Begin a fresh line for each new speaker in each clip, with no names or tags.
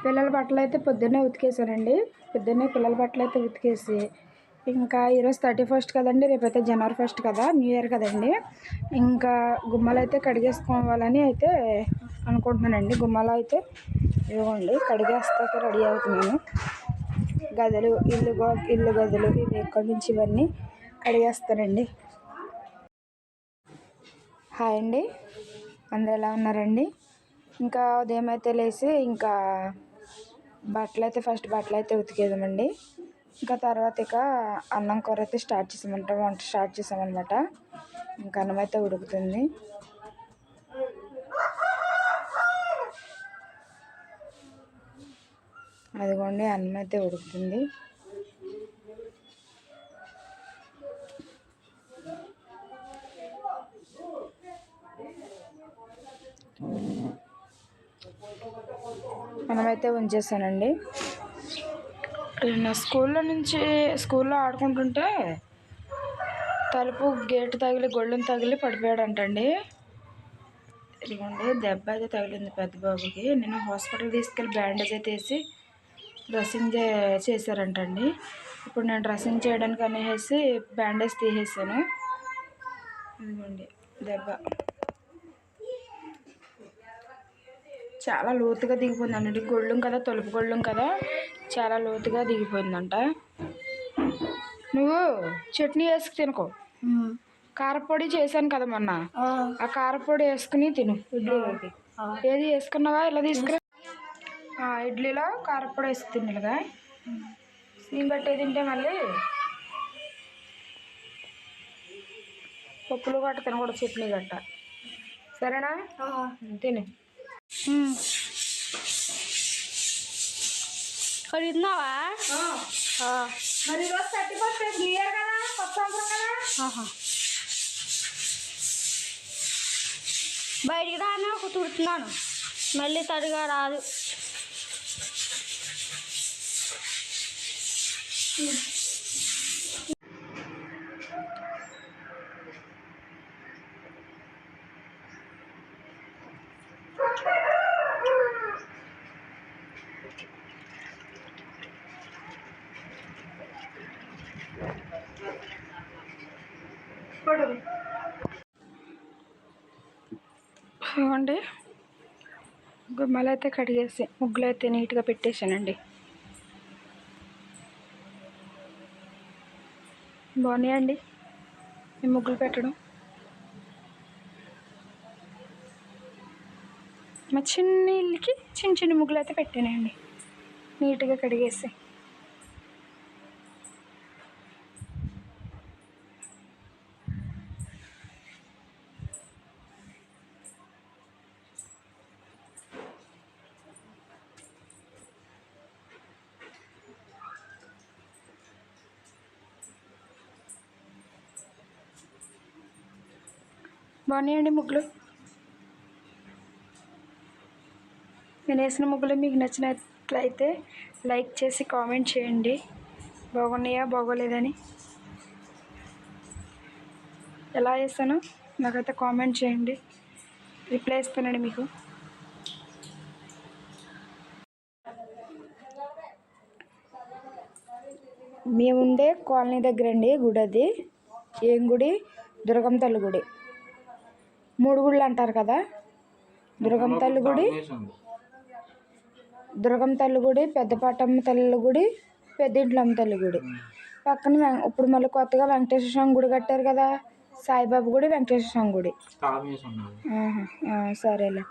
పిల్లల బట్టలు అయితే పొద్దున్నే ఉతికేసానండి. పొద్దున్నే పిల్లల బట్టలు అయితే ఉతికేసి ఇంకా ఈరోజు 31st కదండి, రేపైతే జనవరి 1st కదా, న్యూ ఇయర్ కదండి. ఇంకా గుమ్మాలు అయితే కడిగేసుకోవాలని అయితే అనుకుంటున్నానండి. గుమ్మాలు అయితే ఇవ్వండి కడిగేస్తాక రెడీ అవుతున్నాను. గదులు ఇల్లు గదులు ఇవి ఎక్కడి నుంచి ఇవన్నీ కడిగేస్తానండి. హాయ్ అండి, అందరు ఎలా ఉన్నారండి? ఇంకా ఉదయం అయితే లేచి ఇంకా ఫస్ట్ బట్టలు అయితే ఉతికేదామండి. ఇంకా తర్వాత ఇక అన్నం కూర అయితే వంట స్టార్ట్ చేసామన్నమాట. ఇంకా అన్నం అయితే ఉడుకుతుంది. అదిగోండి అన్నం అయితే ఉడుకుతుంది. మనమైతే ఉంచేసానండి. స్కూల్లో ఆడుకుంటుంటే తలుపు గేటు తగిలి గొళ్ళను తగిలి పడిపోయాడంటండి. ఇదిగోండి దెబ్బ అయితే తగిలింది పెద్ద బాబుకి. నేను హాస్పిటల్ తీసుకెళ్ళి బ్యాండేజ్ అయితే వేసి డ్రెస్సింగ్ చేశారంటండి. ఇప్పుడు నేను డ్రెస్సింగ్ చేయడానికి అనేసి బ్యాండేజ్ తీసేసాను. ఇదిగోండి దెబ్బ చాలా లోతుగా దిగిపోయిందండి. గొళ్ళం కదా, తలుపు గొళ్ళం కదా, చాలా లోతుగా దిగిపోయిందంట. నువ్వు చట్నీ వేసుకు తినుకో. కారపొడి చేశాను కదా మొన్న, ఆ కారపొడి వేసుకుని తిను ఇడ్లీలోకి. ఏది వేసుకున్నావా? ఇలా తీసుకురా. ఇడ్లీలో కారపొడి వేసి తిన్నలుగా సీన్ బట్టే తింటే మళ్ళీ పప్పులు గట్ట తినకూడదు, చట్నీ గట్ట. సరేనా? తిని
ఖరీదున్నావా?
మరి ఈరోజు 31st న్యూ ఇయర్ కదా, కొత్త సంవత్సరం కదా.
బయటికి రానే ఒక తుడుతున్నాను, మళ్ళీ తడిగా రాదు.
ఇవ్వండి గుమ్మలు అయితే కడిగేసి ముగ్గులు అయితే నీట్గా పెట్టేశానండి. బాగున్నాయండి ఈ ముగ్గులు పెట్టడం. మా చిన్న ఇల్లుకి చిన్న చిన్న ముగ్గులు అయితే పెట్టానండి నీట్గా కడిగేసి. బాగున్నాయండి ముగ్గులు. నేను వేసిన ముగ్గులు మీకు నచ్చినట్లయితే లైక్ చేసి కామెంట్ చేయండి, బాగున్నాయా బాగోలేదని. ఎలా వేసానో నాకైతే కామెంట్ చేయండి, రిప్లై ఇస్తానండి మీకు. మేముండే కాలనీ దగ్గర అండి గుడి. అది ఏం గుడి? దుర్గమ్మ తల్లి గుడి. 3 గుళ్ళు అంటారు కదా, దుర్గమ్మ తల్లి గుడి, పెద్దపాటమ్మ తల్లి గుడి, పెద్దింట్లమ్మ తల్లి గుడి. పక్కన ఇప్పుడు మళ్ళీ కొత్తగా వెంకటేశ్వర స్వామి గుడి కట్టారు కదా, సాయిబాబా గుడి, వెంకటేశ్వర స్వామి గుడి. సరేలే.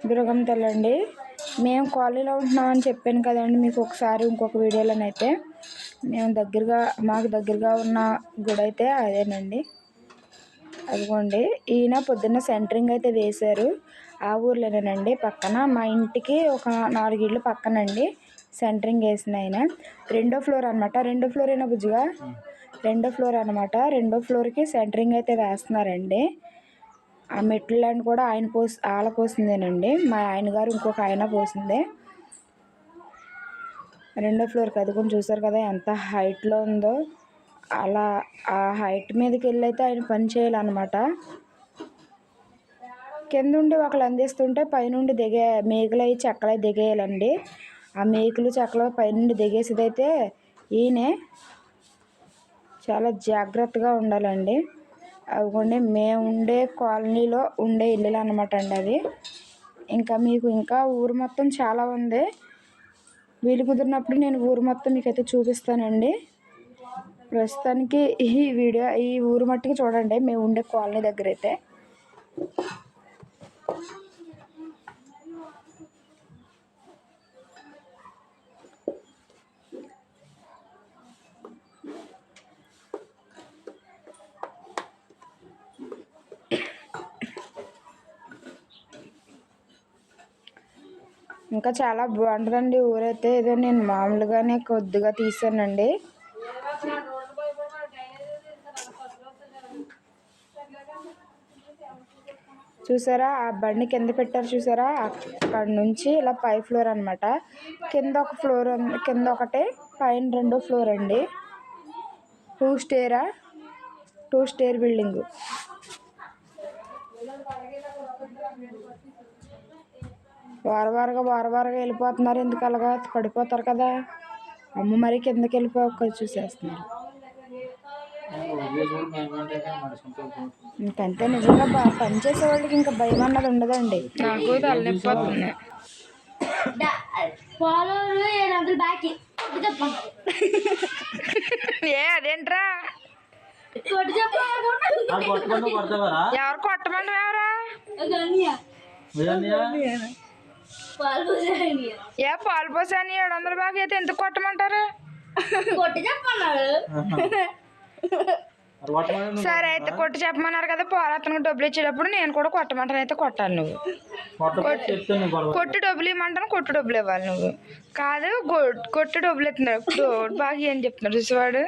దుర్గమ్మ తల్లి అండి. మేము కాలనీలో ఉంటున్నామని చెప్పాను కదండి మీకు ఒకసారి ఇంకొక వీడియోలోనైతే. మాకు దగ్గరగా ఉన్న గుడి అయితే అదేనండి. అదిగోండి ఈయన పొద్దున్న సెంటరింగ్ అయితే వేశారు. ఆ ఊర్లోనేనండి, పక్కన మా ఇంటికి ఒక 4 ఇళ్ళు పక్కనండి సెంటరింగ్ వేసిన ఆయన. 2వ ఫ్లోర్ అనమాట. 2వ ఫ్లోర్ అయినా బుజ్జిగా 2వ ఫ్లోర్ అనమాట. 2వ ఫ్లోర్కి సెంటరింగ్ అయితే వేస్తున్నారండి. ఆ మెట్లని కూడా ఆల పోసిందేనండి, మా ఆయన గారు ఇంకొక ఆయన పోసిందే. 2వ ఫ్లోర్కి అది కొంచెం చూసారు కదా ఎంత హైట్లో ఉందో. అలా ఆ హైట్ మీదకి వెళ్ళి అయితే ఆయన పని చేయాలన్నమాట. కింద ఉండి ఒకళ్ళు అందిస్తుంటే పైనుండి దిగే మేకులు అవి చెక్కలు అవి దిగేయాలండి. ఆ మేకులు చెక్కలు పైనుండి దిగేసేదైతే ఈయనే. చాలా జాగ్రత్తగా ఉండాలండి. అవిగోండి మేము ఉండే కాలనీలో ఉండే ఇల్లులు అనమాట అండి అవి. ఇంకా మీకు ఇంకా ఊరు మొత్తం చాలా ఉంది. వీలు కుదిరినప్పుడు నేను ఊరు మొత్తం మీకైతే చూపిస్తానండి. ప్రస్తుతానికి ఈ ఊరు మట్టికి చూడండి మేము ఉండే కాలనీ దగ్గర అయితే. ఇంకా చాలా బాగుంటుందండి ఊరైతే. ఏదో నేను మామూలుగానే కొద్దిగా తీసానండి. చూసారా ఆ బండి కింద పెట్టారు చూసారా, అక్కడ నుంచి ఇలా పై ఫ్లోర్ అనమాట. కింద ఒక ఫ్లోర్, కింద ఒకటి, పైన 2వ ఫ్లోర్ అండి. 2 స్టేర్ బిల్డింగ్. వారవారగా వెళ్ళిపోతున్నారు. ఎందుకు అలాగా పడిపోతారు కదా. అమ్మ మరి కిందకి వెళ్ళిపోక చూసేస్తున్నారు. ఇంకంతే నిజంగా పనిచేసే వాళ్ళకి ఇంకా భయం అన్నది ఉండదండి. నాకు తలనొప్పి వస్తుంది. అదేంట్రా ఎవరు కొట్టమండి? ఎవరా పాలు పోసాని 700 బాగా అయితే ఎందుకు కొట్టమంటారు? సరే అయితే కొట్టి చెప్పమన్నారు కదా. పోరాతనికి డబ్బులు ఇచ్చేటప్పుడు నేను కూడా కొట్టమంటాను. అయితే కొట్టాలి నువ్వు. కొట్టు డబ్బులు ఇవ్వమంటాను, కొట్టు డబ్బులు ఇవ్వాలి నువ్వు. కాదు కొట్టు డబ్బులు ఇస్తున్నారు. ఇప్పుడు బాగా ఏం చెప్తున్నారు చూసేవాడు.